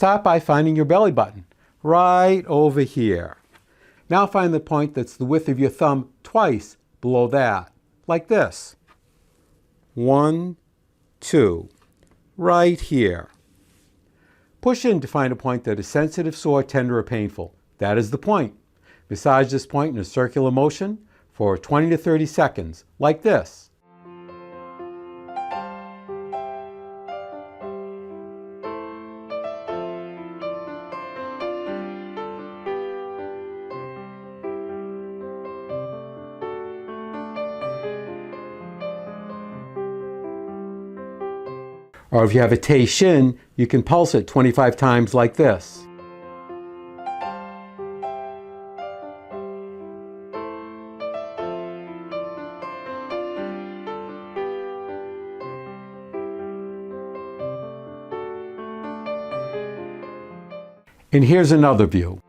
Start by finding your belly button, right over here. Now find the point that's the width of your thumb twice below that, like this. 1, 2, right here. Push in to find a point that is sensitive, sore, tender, or painful. That is the point. Massage this point in a circular motion for 20 to 30 seconds, like this. Or if you have a Tei Shin, you can pulse it 25 times like this. And here's another view.